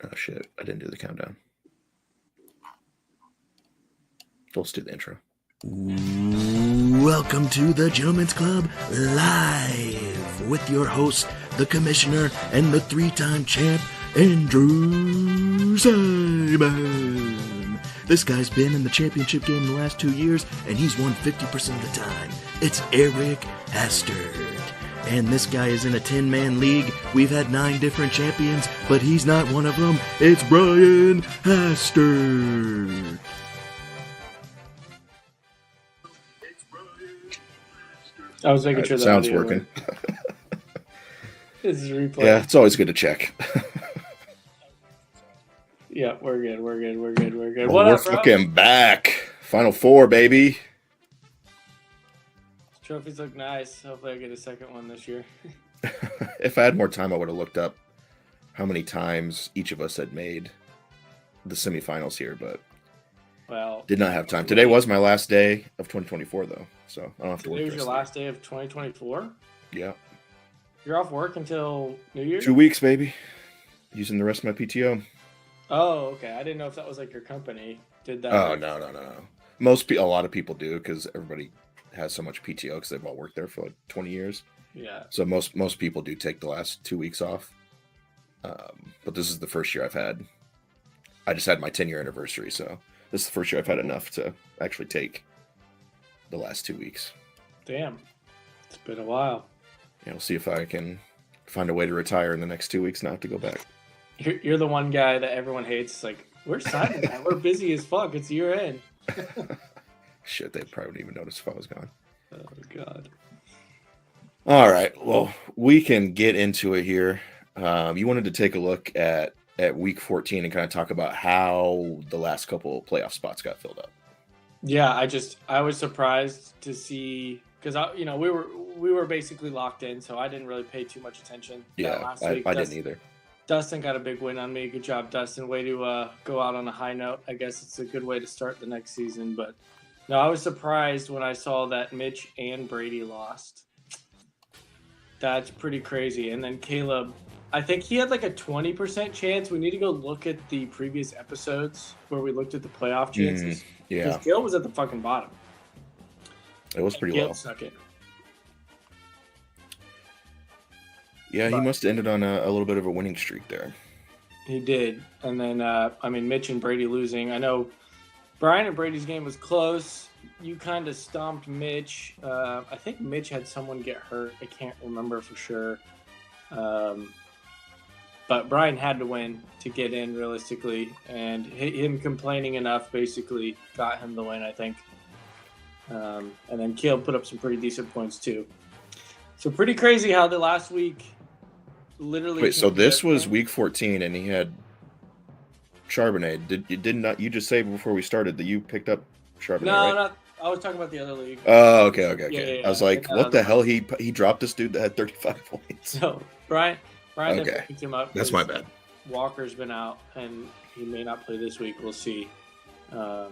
Oh shit! I didn't do the countdown. Let's do the intro. Welcome to the Gentlemen's Club live with your host, the commissioner, and the three-time champ, Andrew Simon. This guy's been in the championship game the last 2 years, and he's won 50% of the time. It's Eric Hastert. And this guy is in a 10-man league. We've had 9 different champions, but he's not one of them. It's Brian Hastert. I was making sure that sounds working. This is replay. Yeah, it's always good to check. Yeah, we're good. We're good. Well, What we're up, bro? fucking back. Final Four, baby. Trophies look nice. Hopefully, I get a second one this year. If I had more time, I would have looked up how many times each of us had made the semifinals here, but Well, did not have time. Today was my last day of 2024, though, so I don't have to work. today was the your rest last day of 2024. of the- Yeah, You're off work until New Year's. 2 weeks, baby. Using the rest of my PTO. Oh, okay. I didn't know if that was like your company did that. Oh no. A lot of people do because everybody has so much PTO because they've all worked there for like 20 years. Yeah. So most people do take the last 2 weeks off. But this is the first year I've had. I just had my 10-year anniversary, so this is the first year I've had enough to actually take the last 2 weeks. Damn. It's been a while. Yeah, we'll see if I can find a way to retire in the next 2 weeks, not have to go back. You're the one guy that everyone hates. It's like, we're Simon, man. We're busy as fuck. It's year end. Shit, they probably wouldn't even notice if I was gone. Oh God. All right, well, we can get into it here. You wanted to take a look at week 14 and kind of talk about how the last couple playoff spots got filled up. Yeah, I was surprised to see because we were basically locked in, so I didn't really pay too much attention. Last week. I didn't either. Dustin got a big win on me. Good job, Dustin. Way to go out on a high note. I guess it's a good way to start the next season. But no, I was surprised when I saw that Mitch and Brady lost. That's pretty crazy. And then Caleb, I think he had like a 20% chance. We need to go look at the previous episodes where we looked at the playoff chances. Yeah, Because Caleb was at the fucking bottom. it was pretty Caleb low. suck it. Yeah, he must have ended on a little bit of a winning streak there. He did. And then, Mitch and Brady losing. I know Brian and Brady's game was close. You kind of stomped Mitch. I think Mitch had someone get hurt. I can't remember for sure. But Brian had to win to get in realistically. And him complaining enough basically got him the win, I think. And then Caleb put up some pretty decent points too. So pretty crazy how the last week literally. Wait, so this was week 14, and he had Charbonnet. Did you just say before we started that you picked up Charbonnet? No, right? not. I was talking about the other league. Oh, okay. Yeah, I was like, what the hell? He dropped this dude that had 35 points. So Brian Okay. picked him up. That's my bad. Walker's been out, and he may not play this week. We'll see. But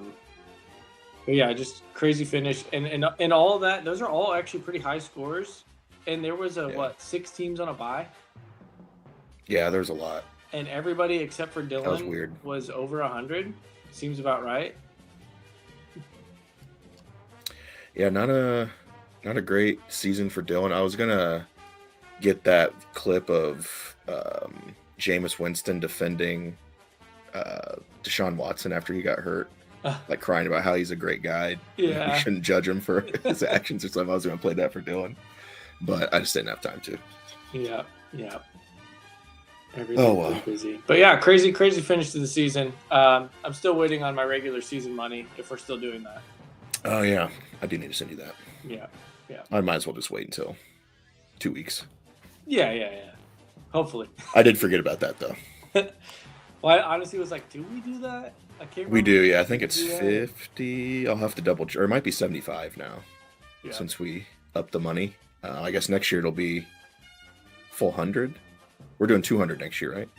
yeah, just crazy finish, and all of that. Those are all actually pretty high scores. And there was 6 teams on a bye, Yeah, there's a lot. and everybody except for Dylan was weird. was over 100. Seems about right. Yeah, not a great season for Dylan. I was gonna get that clip of Jameis Winston defending Deshaun Watson after he got hurt, like crying about how he's a great guy. Yeah. We shouldn't judge him for his actions or something. I was gonna play that for Dylan, but I just didn't have time to. Yeah. Everything's pretty busy. But yeah, crazy finish to the season. I'm still waiting on my regular season money if we're still doing that. Oh yeah, I do need to send you that. Yeah. I might as well just wait until 2 weeks. Yeah. Hopefully. I did forget about that though. Well, I honestly was like, do we do that? I can't remember. We do, yeah. I think it's Yeah. 50. I'll have to double check. Or it might be 75 now. Yeah. Since we upped the money. I guess next year it'll be full 100. We're doing 200 next year, right?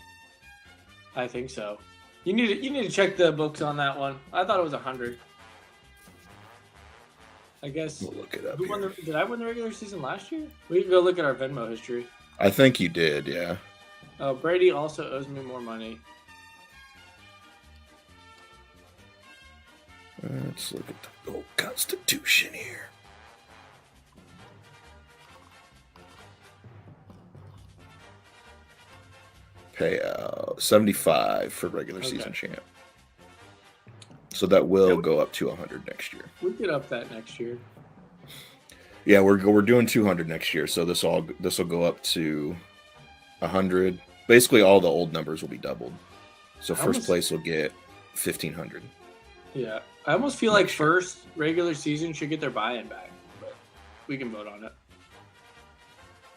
I think so. You need to check the books on that one. I thought it was 100. I guess. We'll look it up. Who won Here. did I win the regular season last year? We can go look at our Venmo history. I think you did, yeah. Brady also owes me more money. Let's look at the old Constitution here. Payout 75 for regular season champ. So that will go up to 100 next year. We get up that next year. Yeah, we're doing 200 next year, so this will go up to 100. Basically, all the old numbers will be doubled. So first place will get 1,500. Yeah, I almost feel like first regular season should get their buy-in back, but we can vote on it.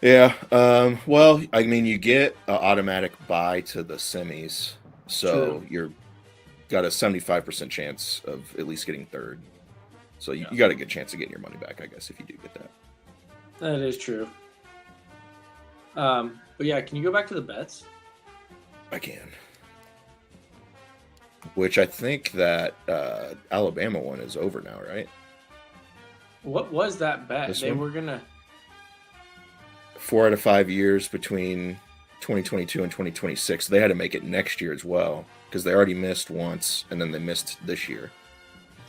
Yeah. Well, I mean, you get an automatic bye to the semis, so you're got a 75% chance of at least getting third. So you got a good chance of getting your money back, I guess, if you do get that. That is true. But yeah, can you go back to the bets? I can. Which I think that Alabama one is over now, right? What was that bet? They were going to... 4 out of 5 years between 2022 and 2026. They had to make it next year as well because they already missed once and then they missed this year.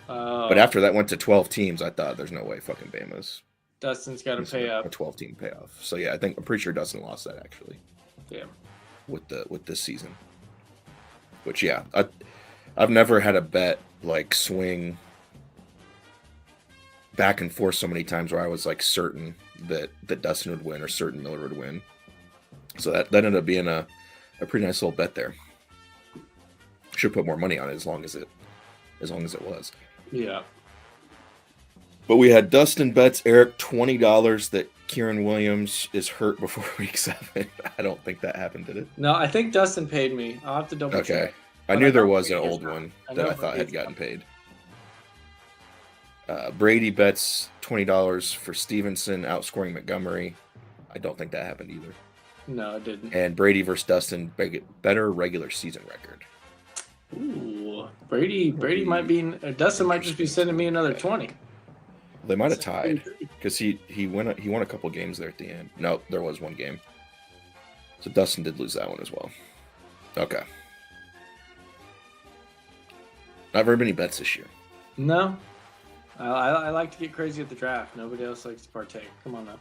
But after that went to 12 teams, I thought there's no way fucking Bama's. Dustin's got to pay up. A 12-team payoff. So yeah, I'm pretty sure Dustin lost that actually. Yeah. With this season. Which yeah, I've never had a bet like swing back and forth so many times where I was like certain that Dustin would win or certain Miller would win. So that ended up being a pretty nice little bet there. Should put more money on it as long as it was. Yeah. But we had Dustin bets Eric $20 that Kieran Williams is hurt before week 7. I don't think that happened, did it? No, I think Dustin paid me. I'll have to double check. Okay. I knew there was an old one that I thought had gotten paid. Brady bets $20 for Stevenson outscoring Montgomery. I don't think that happened either. No, it didn't. And Brady versus Dustin, better regular season record. Ooh, Brady might be. Dustin might just be sending me another 20. They might have tied because he won a couple games there at the end. No, there was one game. So Dustin did lose that one as well. Okay. Not very many bets this year. No. I like to get crazy at the draft. Nobody else likes to partake. Come on now.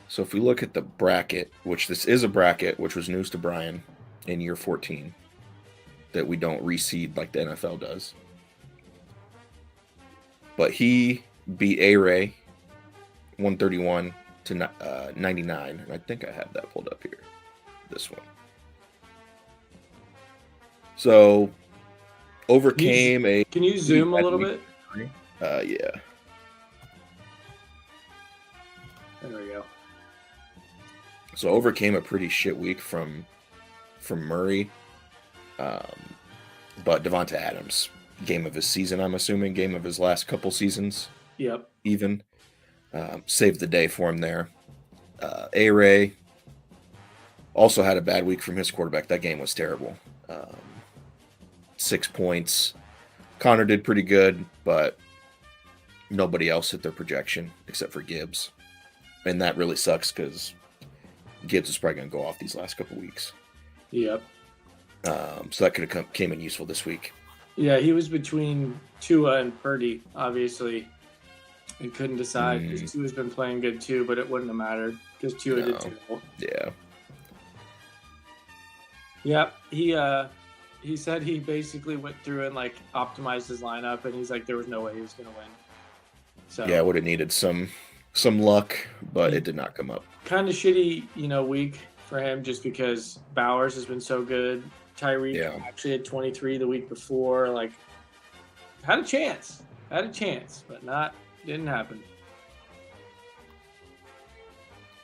So if we look at the bracket, which this is a bracket, which was news to Brian in year 14, that we don't reseed like the NFL does. But he beat A-Ray 131 to 99. And I think I have that pulled up here. This one. So overcame a... Can you zoom a little bit? Yeah. There we go. So overcame a pretty shit week from Murray. But Devonta Adams, game of his season, I'm assuming, game of his last couple seasons. Yep. Even. Saved the day for him there. A-Ray also had a bad week from his quarterback. That game was terrible. 6 points. Connor did pretty good, but nobody else hit their projection except for Gibbs. And that really sucks because Gibbs is probably going to go off these last couple weeks. Yep. So that could have came in useful this week. Yeah, he was between Tua and Purdy, obviously, and couldn't decide because Tua's been playing good too, but it wouldn't have mattered because Tua did terrible. Yeah. Yeah, he said he basically went through and like optimized his lineup, and he's like there was no way he was going to win. So yeah, would have needed some luck, but it did not come up. Kind of shitty, week for him just because Bowers has been so good. Tyreek actually had 23 the week before. Like, had a chance, but didn't happen.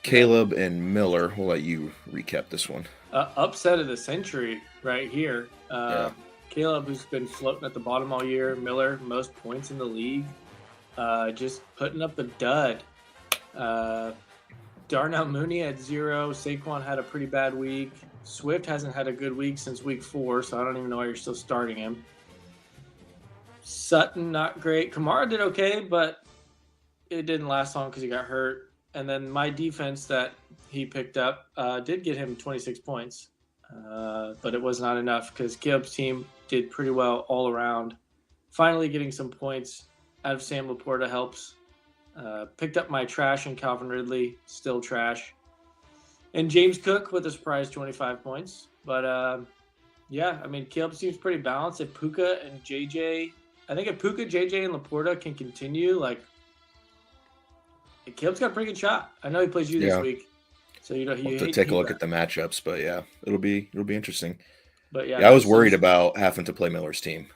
Caleb and Miller, we'll let you recap this one. Upset of the century right here. Caleb, who's been floating at the bottom all year. Miller, most points in the league. Just putting up a dud. Darnell Mooney had 0. Saquon had a pretty bad week. Swift hasn't had a good week since week 4, so I don't even know why you're still starting him. Sutton, not great. Kamara did okay, but it didn't last long because he got hurt. And then my defense that he picked up did get him 26 points, but it was not enough because Gibbs' team did pretty well all around. finally getting some points out of Sam Laporta helps. Picked up my trash and Calvin Ridley, still trash. And James Cook with a surprise 25 points. But yeah, I mean, Caleb seems pretty balanced. If Puka and JJ, I think if Puka, JJ, and Laporta can continue, like, Caleb's got a pretty good shot. I know he plays you this week. So, you know, we'll have to take a look at the matchups, but yeah, it'll be interesting. But yeah, I was worried about having to play Miller's team.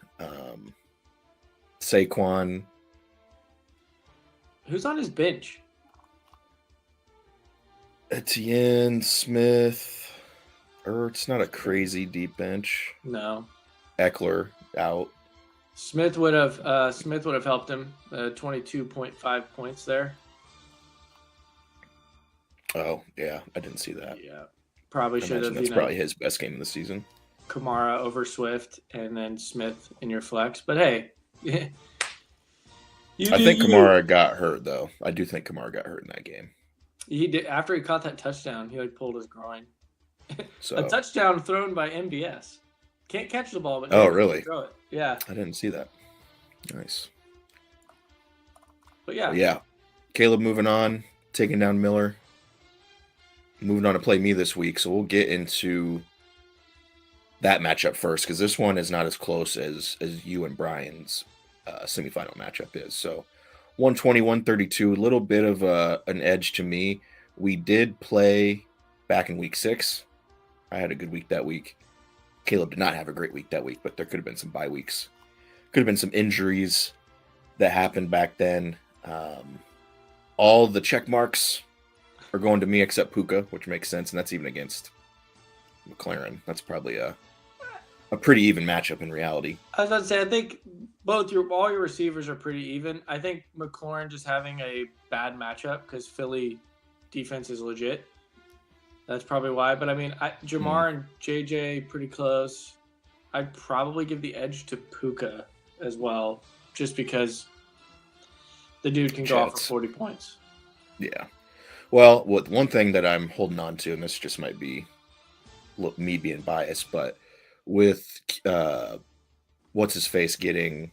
Saquon. Who's on his bench? Etienne, Smith. It's not a crazy deep bench. No. Eckler out. Smith would have helped him. 22.5 points there. Oh yeah, I didn't see that. Yeah, probably should have. That's probably his best game of the season. Kamara over Swift, and then Smith in your flex. But hey, I think Kamara got hurt though. I do think Kamara got hurt in that game. He did after he caught that touchdown. He pulled his groin. So a touchdown thrown by MBS. Can't catch the ball, but really? Throw it. Yeah, I didn't see that. Nice. But yeah, Caleb moving on, taking down Miller. Moving on to play me this week, so we'll get into that matchup first because this one is not as close as you and Brian's semifinal matchup is. So 120-132, a little bit of an edge to me. We did play back in week 6. I had a good week that week. Caleb did not have a great week that week, but there could have been some bye weeks. Could have been some injuries that happened back then. All the check marks are going to me except Puka, which makes sense, and that's even against McLaren. That's probably a pretty even matchup in reality. I was about to say, I think all your receivers are pretty even. I think McLaurin just having a bad matchup because Philly defense is legit. That's probably why. But I mean, Jamar and JJ pretty close. I'd probably give the edge to Puka as well, just because the dude can go off for 40 points. Yeah. Well, one thing that I'm holding on to, and this just might be me being biased, but with what's his face getting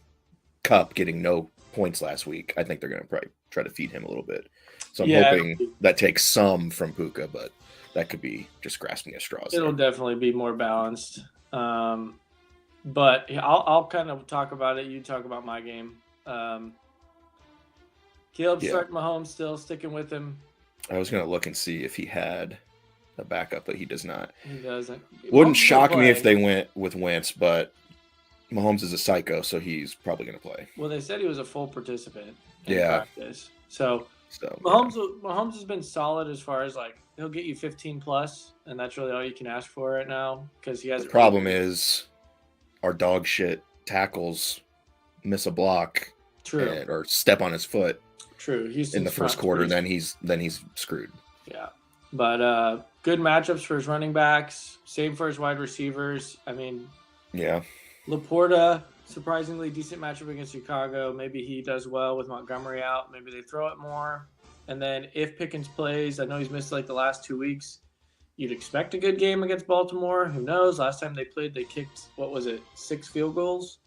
no points last week, I think they're going to probably try to feed him a little bit. So I'm hoping that takes some from Puka, but that could be just grasping at straws. It'll definitely be more balanced. But I'll kind of talk about it. You talk about my game. Caleb's starting Mahomes still, sticking with him. I was going to look and see if he had a backup, but he does not. He doesn't. Wouldn't shock me if they went with Wentz, but Mahomes is a psycho, so he's probably going to play. Well, they said he was a full participant in practice. So Mahomes has been solid as far as, like, he'll get you 15 plus, and that's really all you can ask for right now because he has. The problem is our dog shit tackles miss a block, or step on his foot. True. Houston's in the first quarter, then he's screwed. Yeah, but good matchups for his running backs. Same for his wide receivers. I mean, Laporta, surprisingly decent matchup against Chicago. Maybe he does well with Montgomery out. Maybe they throw it more. And then if Pickens plays, I know he's missed like the last 2 weeks. You'd expect a good game against Baltimore. Who knows? Last time they played, they kicked 6 field goals.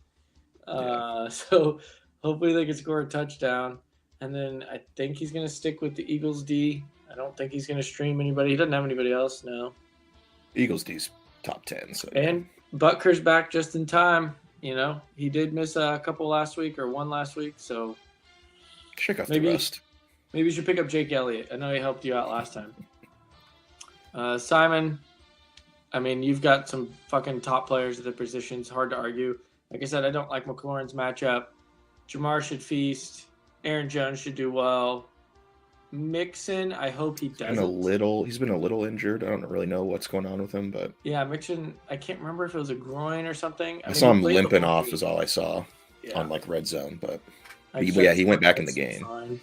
So hopefully they can score a touchdown. And then I think he's going to stick with the Eagles D. I don't think he's going to stream anybody. He doesn't have anybody else, no. Eagles D's top 10. So and Butker's back just in time. You know, he did miss a couple last week or one last week. So shake off the rust. Maybe you should pick up Jake Elliott. I know he helped you out last time. Simon, I mean, you've got some fucking top players at the positions. Hard to argue. Like I said, I don't like McLaurin's matchup. Jamar should feast. Aaron Jones should do well. Mixon, I hope he doesn't. He's been a little injured. I don't really know what's going on with him, but yeah, Mixon. I can't remember if it was a groin or something. I saw him limping off. Is all I saw on like red zone, but he went back in the game.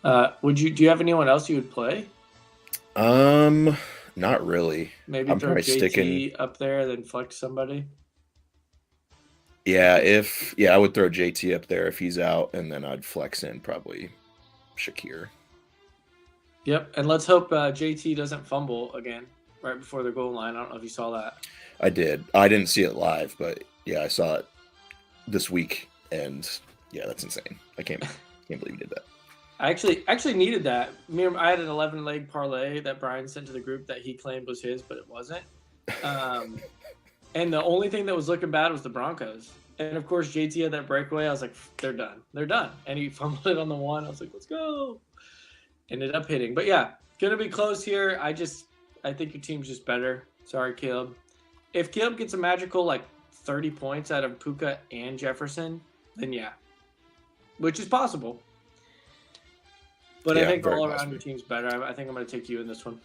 Do you have anyone else you would play? Not really. Maybe I'm throw probably JT sticking up there, then flex somebody. Yeah, I would throw JT up there if he's out, and then I'd flex in probably Shakir. Yep, and let's hope JT doesn't fumble again right before the goal line. I don't know if you saw that. I did. I didn't see it live, but yeah, I saw it this week And yeah, that's insane. I can't believe you did that. I actually needed that. I had an 11-leg parlay that Brian sent to the group that he claimed was his, but it wasn't. And the only thing that was looking bad was the Broncos. And of course, JT had that breakaway. I was like, they're done. They're done. And he fumbled it on the one. I was like, let's go. Ended up hitting. But yeah, gonna be close here. I think your team's just better. Sorry, Caleb. If Caleb gets a magical 30 points out of Puka and Jefferson, then yeah. Which is possible. But Yeah, I think very all around possible. your team's better. I think I'm going to take you in this one.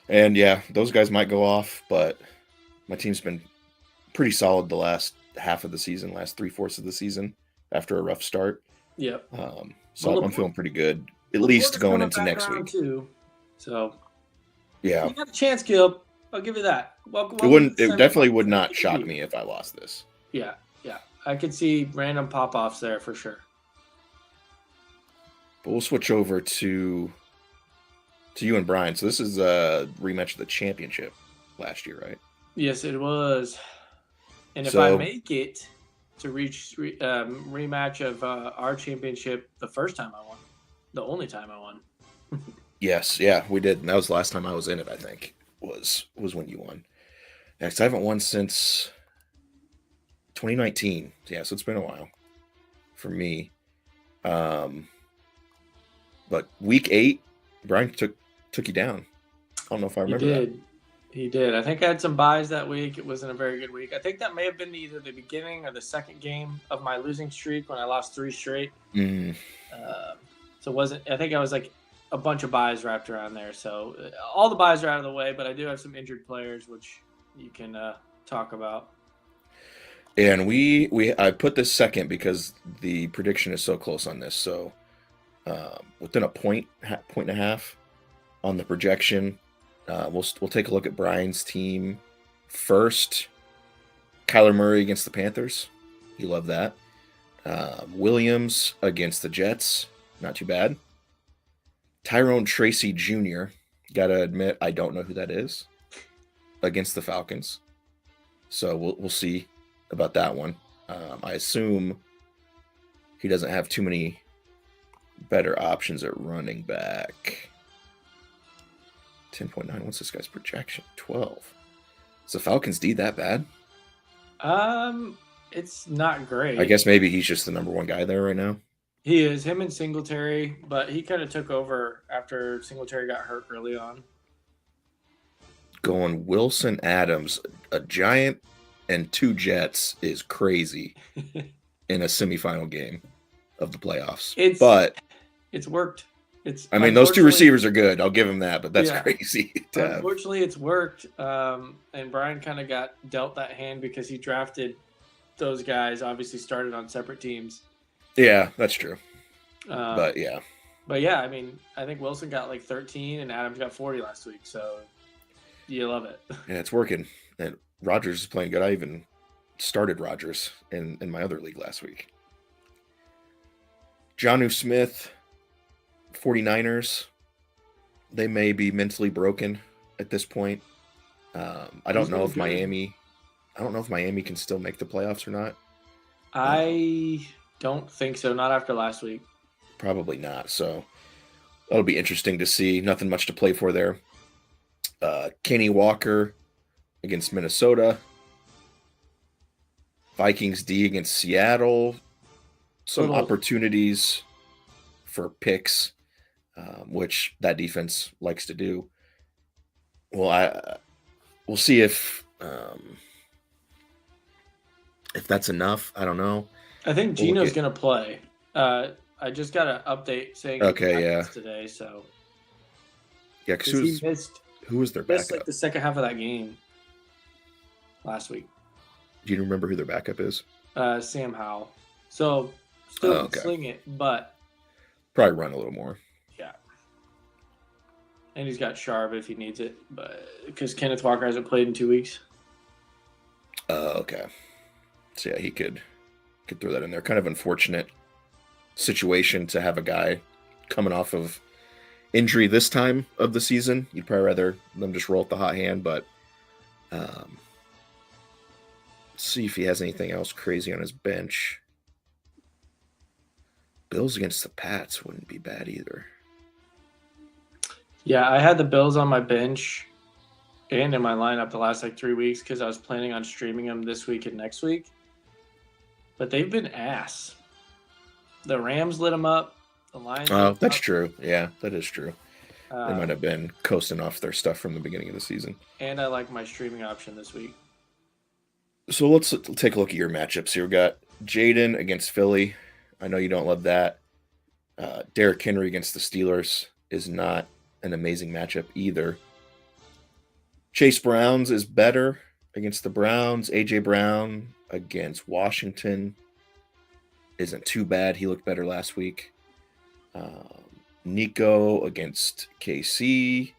And yeah, those guys might go off, but my team's been pretty solid the last half of the season, last 3/4 of the season after a rough start. Yep. So Well, I'm feeling pretty good, at least going into next week. Too, so Yeah, you got a chance, Caleb. I'll give you that. Welcome it to the definitely would not semifinals. shock me if I lost this. Yeah. I could see random pop-offs there for sure. But we'll switch over to you and Brian. So this is a rematch of the championship last year, right? Yes, it was. And if So- I make it to reach rematch of our championship the first time I won, the only time I won. Yes, yeah, we did. And that was the last time I was in it, I think, was when you won. Yeah, 'cause I haven't won since 2019. Yeah, so it's been a while for me. But week 8, Brian took you down. I don't know if I remember that. He did. I think I had some buys that week. It wasn't a very good week. I think that may have been either the beginning or the second game of my losing streak when I lost 3 straight. So it wasn't. I think I was a bunch of buys wrapped around there. So all the buys are out of the way, but I do have some injured players, which you can talk about. And I put this second because the prediction is so close on this. So within a point and a half on the projection. We'll take a look at Brian's team first. Kyler Murray against the Panthers. You love that. Williams against the Jets. Not too bad. Tyrone Tracy Jr. Gotta admit, I don't know who that is. Against the Falcons. So we'll see about that one. I assume he doesn't have too many better options at running back. 10.9. What's this guy's projection? 12. Is the Falcons D that bad? It's not great. I guess maybe he's just the number 1 guy there right now. He is, him and Singletary, but he kind of took over after Singletary got hurt early on. Going Wilson Adams, a Giant and 2 Jets is crazy in a semifinal game of the playoffs. It's worked. I mean, those 2 receivers are good. I'll give him that, but that's crazy. Unfortunately, it's worked. And Brian kind of got dealt that hand because he drafted those guys, obviously started on separate teams. Yeah, that's true. But yeah, I mean, I think Wilson got 13 and Adams got 40 last week. So you love it. Yeah, it's working. And Rodgers is playing good. I even started Rodgers in my other league last week. Jonnu Smith, 49ers, they may be mentally broken at this point. I don't know if Miami can still make the playoffs or not. I don't think so. Not after last week. Probably not. So that'll be interesting to see. Nothing much to play for there. Kenny Walker against Minnesota. Vikings D against Seattle. Some opportunities for picks, which that defense likes to do. Well, we'll see if that's enough. I don't know. I think Gino's going to play. I just got an update saying today. So yeah, because who was their backup? The second half of that game last week. Do you remember who their backup is? Sam Howell. So still sling it, but probably run a little more. Yeah. And he's got Sharp if he needs it, but because Kenneth Walker hasn't played in 2 weeks. Okay. So yeah, he could throw that in there. Kind of unfortunate situation to have a guy coming off of injury this time of the season. You'd probably rather them just roll with the hot hand, but see if he has anything else crazy on his bench. Bills against the Pats wouldn't be bad either. Yeah, I had the Bills on my bench and in my lineup the last 3 weeks because I was planning on streaming them this week and next week. But they've been ass. The Rams lit them up. The Lions. Oh, that's true. Yeah, that is true. They Uh, might have been coasting off their stuff from the beginning of the season. And I like my streaming option this week. So let's take a look at your matchups here. We got Jaden against Philly. I know you don't love that. Derrick Henry against the Steelers is not an amazing matchup either. Chase Browns is better against the Browns. A.J. Brown against Washington isn't too bad. He looked better last week. Nico against KC.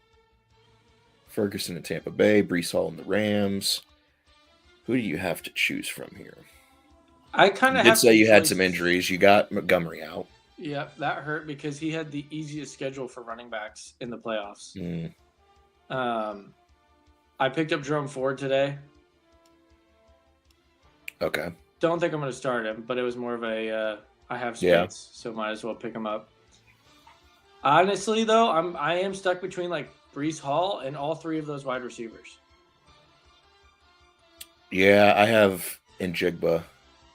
Ferguson in Tampa Bay. Breece Hall in the Rams. Who do you have to choose from here? I kind You of did say you had some injuries. You got Montgomery out. Yeah, that hurt because he had the easiest schedule for running backs in the playoffs. I picked up Jerome Ford today. Okay. Don't think I'm going to start him, but it was more of a I have space, Yeah. so might as well pick him up. Honestly, though, I am stuck between Breece Hall and all three of those wide receivers. Yeah, I have Njigba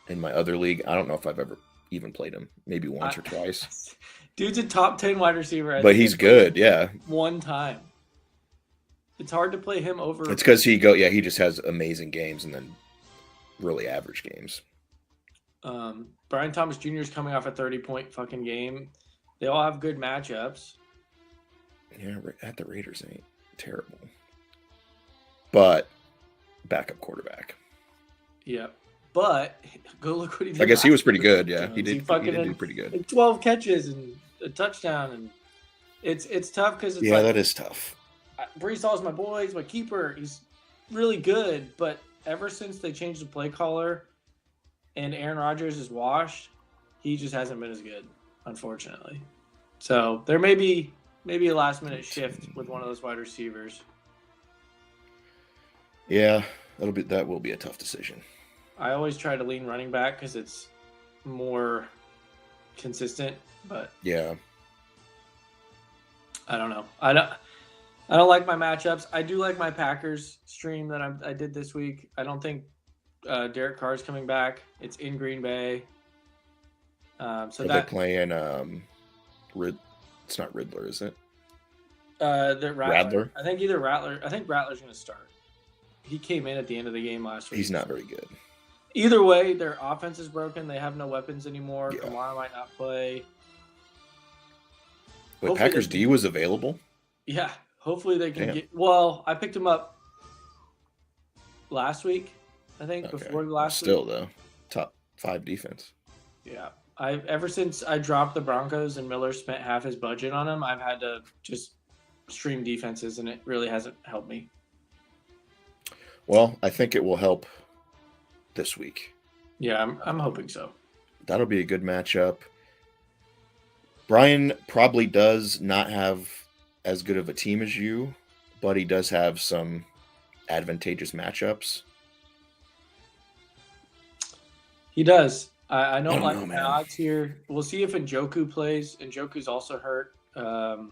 in my other league. I don't know if I've ever even played him. Maybe once or twice. Dude's a top 10 wide receiver. I But think he's I played good, him yeah. one time. It's hard to play him over. It's because he just has amazing games and then really average games. Brian Thomas Jr. is coming off a 30-point fucking game. They all have good matchups. Yeah, at the Raiders ain't terrible. But backup quarterback. Yeah. But go look what he did. I guess he last was pretty week. good, yeah. He did fucking do pretty good. 12 catches and a touchdown, and it's tough because it's Yeah, that is tough. Breece Hall's my boy. He's my keeper. He's really good, but ever since they changed the play caller and Aaron Rodgers is washed, he just hasn't been as good, unfortunately. So there may be a last minute shift with one of those wide receivers. Yeah, that will be a tough decision. I always try to lean running back because it's more consistent, but Yeah. I don't know. I don't like my matchups. I do like my Packers stream that I did this week. I don't think Derek Carr's coming back. It's in Green Bay. Are they playing it's not Riddler, is it? The Rattler? I think Rattler's going to start. He came in at the end of the game last week. He's not very good. Either way, their offense is broken. They have no weapons anymore. Yeah. Kamara might not play. Wait, Hopefully Packers they- D was available? Yeah, hopefully they can Damn. get. Well, I picked him up last week. I think Okay. before the last Still, week. though, top 5 defense. Yeah, ever since I dropped the Broncos and Miller spent half his budget on them, I've had to just stream defenses, and it really hasn't helped me. Well, I think it will help this week. Yeah, I'm hoping so. That'll be a good matchup. Brian probably does not have as good of a team as you, but he does have some advantageous matchups. He does. I I don't don't like know, the man. odds here. We'll see if Njoku plays. Njoku's also hurt. I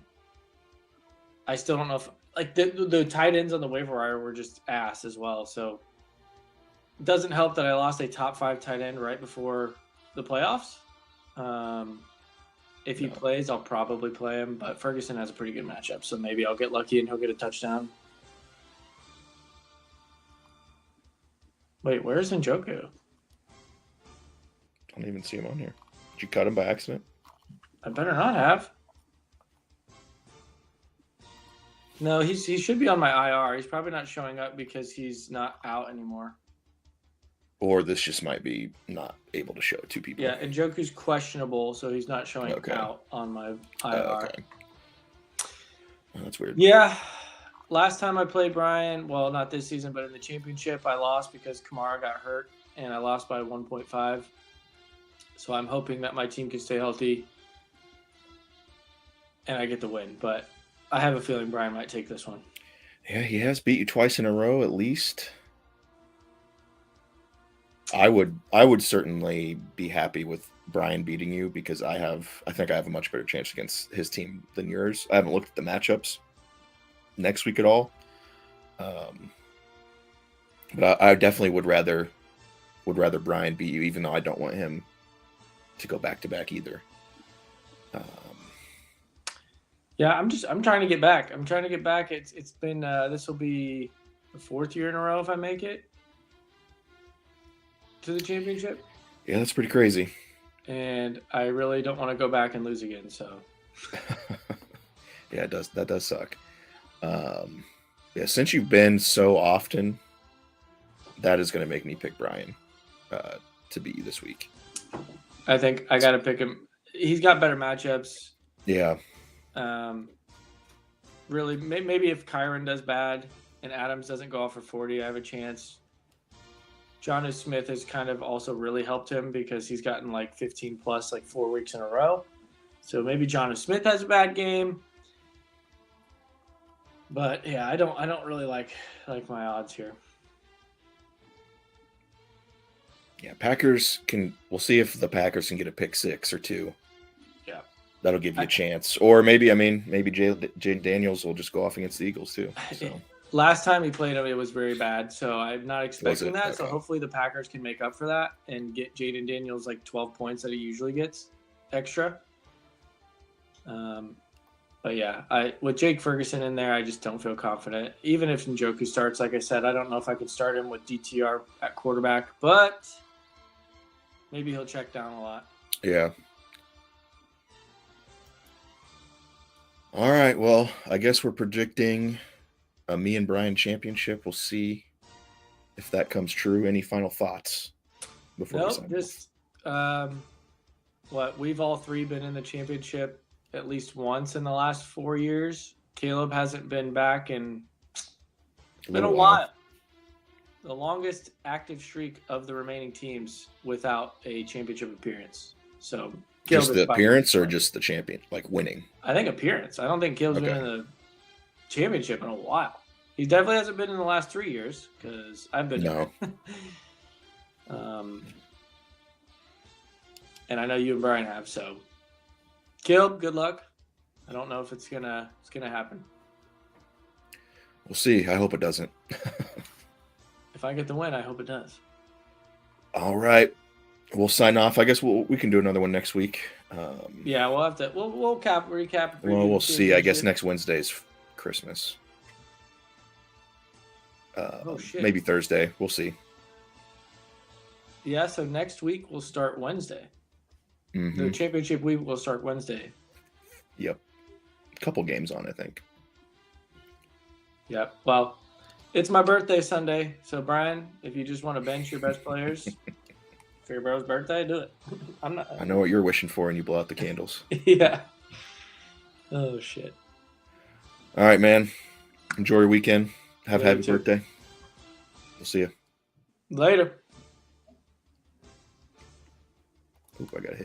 still don't know if the tight ends on the waiver wire were just ass as well. So it doesn't help that I lost a top 5 tight end right before the playoffs. If he plays, I'll probably play him. But Ferguson has a pretty good matchup, so maybe I'll get lucky and he'll get a touchdown. Wait, where's Njoku? I don't even see him on here. Did you cut him by accident? I better not have. No, he should be on my IR. He's probably not showing up because he's not out anymore. Or this just might be not able to show 2 people. Yeah, and Njoku's questionable, so he's not showing Okay. out on my IR. Okay. Oh, that's weird. Yeah, last time I played Brian, well, not this season, but in the championship, I lost because Kamara got hurt, and I lost by 1.5. So I'm hoping that my team can stay healthy and I get the win. But I have a feeling Brian might take this one. Yeah, he has beat you twice in a row at least. I would certainly be happy with Brian beating you because I think I have a much better chance against his team than yours. I haven't looked at the matchups next week at all. But I definitely would rather Brian beat you, even though I don't want him to go back to back either. Yeah, I'm trying to get back. It's been this will be the 4th year in a row if I make it to the championship. Yeah, that's pretty crazy. And I really don't want to go back and lose again. So yeah, it does. That does suck. Yeah, since you've been so often, that is going to make me pick Brian to beat you this week. I think I got to pick him. He's got better matchups. Yeah. Really, maybe if Kyron does bad and Adams doesn't go off for 40, I have a chance. Jonnu Smith has kind of also really helped him because he's gotten like 15 plus like 4 weeks in a row. So maybe Jonnu Smith has a bad game. But yeah, I don't really like my odds here. Yeah, we'll see if the Packers can get a pick 6 or 2. Yeah. That'll give you a chance. Or maybe Jayden Daniels will just go off against the Eagles too. So. Last time he played him, it was very bad. So I'm not expecting that. Okay. So hopefully the Packers can make up for that and get Jayden Daniels like 12 points that he usually gets extra. But yeah, with Jake Ferguson in there, I just don't feel confident. Even if Njoku starts, like I said, I don't know if I could start him with DTR at quarterback, but maybe he'll check down a lot. Yeah. All right. Well, I guess we're predicting a me and Brian championship. We'll see if that comes true. Any final thoughts before we sign off? We've all three been in the championship at least once in the last 4 years. Caleb hasn't been back in been a while. The longest active streak of the remaining teams without a championship appearance. So just the appearance or just the champion, like winning? I think appearance. I don't think Caleb's been in the championship in a while. He definitely hasn't been in the last 3 years because I've been no. And I know you and Brian have. So Caleb, good luck. I don't know if it's gonna happen. We'll see. I hope it doesn't. If I get the win, I hope it does. All right. We'll sign off. I guess we can do another one next week. Yeah, we'll have to. We'll recap. Well, we'll see. I guess next Wednesday's Christmas. Shit. Maybe Thursday. We'll see. Yeah. So next week we'll start Wednesday. Mm-hmm. The championship week will start Wednesday. Yep. A couple games on, I think. Yep. Well, it's my birthday Sunday, so Brian, if you just want to bench your best players for your bro's birthday, do it. I know what you're wishing for, and you blow out the candles. Yeah. Oh shit. All right, man. Enjoy your weekend. Have a happy birthday. We'll see you later. Oop, I got hit.